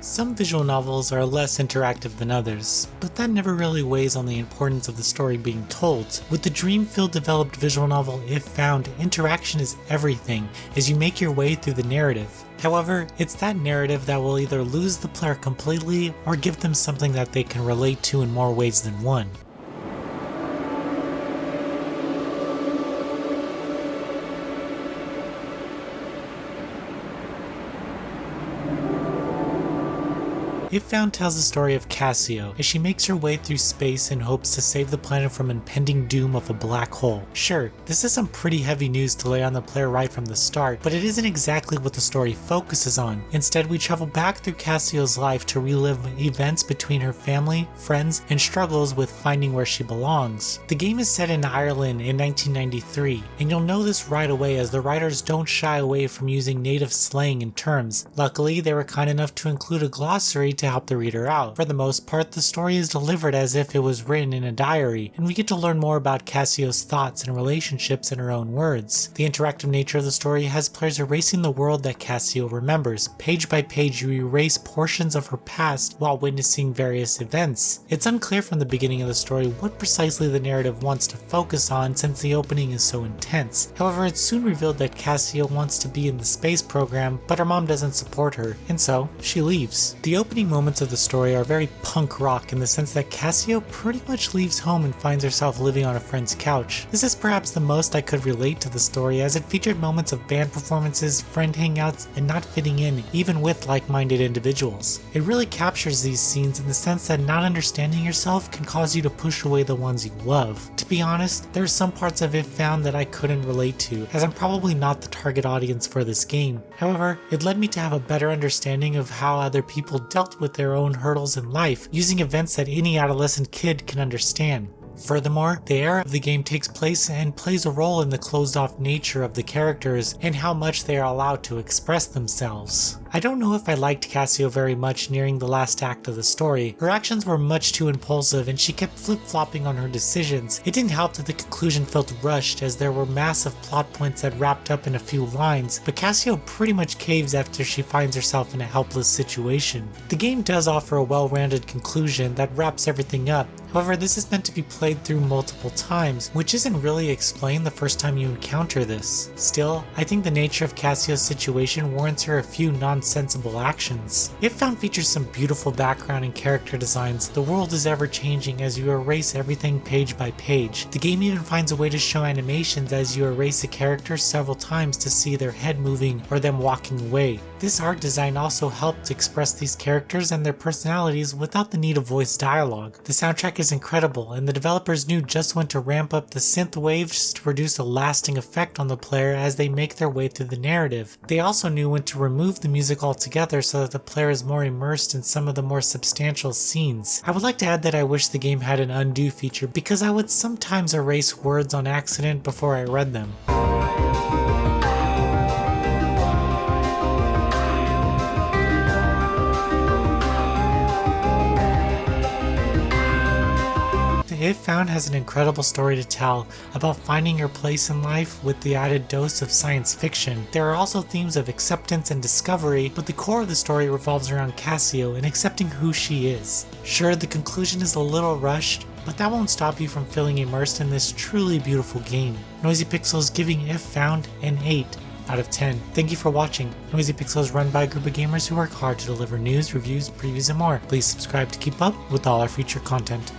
Some visual novels are less interactive than others, but that never really weighs on the importance of the story being told. With the Dreamfield developed visual novel If Found, interaction is everything as you make your way through the narrative. However, it's that narrative that will either lose the player completely or give them something that they can relate to in more ways than one. If Found tells the story of Cassio as she makes her way through space in hopes to save the planet from impending doom of a black hole. Sure, this is some pretty heavy news to lay on the player right from the start, but it isn't exactly what the story focuses on. Instead, we travel back through Cassio's life to relive events between her family, friends, and struggles with finding where she belongs. The game is set in Ireland in 1993, and you'll know this right away as the writers don't shy away from using native slang and terms. Luckily, they were kind enough to include a glossary to help the reader out. For the most part, the story is delivered as if it was written in a diary, and we get to learn more about Cassio's thoughts and relationships in her own words. The interactive nature of the story has players erasing the world that Cassio remembers. Page by page, you erase portions of her past while witnessing various events. It's unclear from the beginning of the story what precisely the narrative wants to focus on since the opening is so intense. However, it's soon revealed that Cassio wants to be in the space program, but her mom doesn't support her, and so she leaves. The opening moments of the story are very punk rock in the sense that Cassio pretty much leaves home and finds herself living on a friend's couch. This is perhaps the most I could relate to the story as it featured moments of band performances, friend hangouts, and not fitting in even with like-minded individuals. It really captures these scenes in the sense that not understanding yourself can cause you to push away the ones you love. To be honest, there are some parts of If Found that I couldn't relate to, as I'm probably not the target audience for this game. However, it led me to have a better understanding of how other people dealt with their own hurdles in life, using events that any adolescent kid can understand. Furthermore, the era of the game takes place and plays a role in the closed-off nature of the characters and how much they are allowed to express themselves. I don't know if I liked Cassio very much nearing the last act of the story. Her actions were much too impulsive and she kept flip-flopping on her decisions. It didn't help that the conclusion felt rushed as there were massive plot points that wrapped up in a few lines, but Cassio pretty much caves after she finds herself in a helpless situation. The game does offer a well-rounded conclusion that wraps everything up. However, this is meant to be played through multiple times, which isn't really explained the first time you encounter this. Still, I think the nature of Cassio's situation warrants her a few nonsensible actions. If Found features some beautiful background and character designs, the world is ever changing as you erase everything page by page. The game even finds a way to show animations as you erase a character several times to see their head moving or them walking away. This art design also helped express these characters and their personalities without the need of voice dialogue. The soundtrack is incredible, and the developers knew just when to ramp up the synth waves to produce a lasting effect on the player as they make their way through the narrative. They also knew when to remove the music altogether so that the player is more immersed in some of the more substantial scenes. I would like to add that I wish the game had an undo feature because I would sometimes erase words on accident before I read them. If Found has an incredible story to tell about finding your place in life with the added dose of science fiction. There are also themes of acceptance and discovery, but the core of the story revolves around Cassio and accepting who she is. Sure, the conclusion is a little rushed, but that won't stop you from feeling immersed in this truly beautiful game. Noisy Pixel is giving If Found an 8 out of 10. Thank you for watching. Noisy Pixel is run by a group of gamers who work hard to deliver news, reviews, previews, and more. Please subscribe to keep up with all our future content.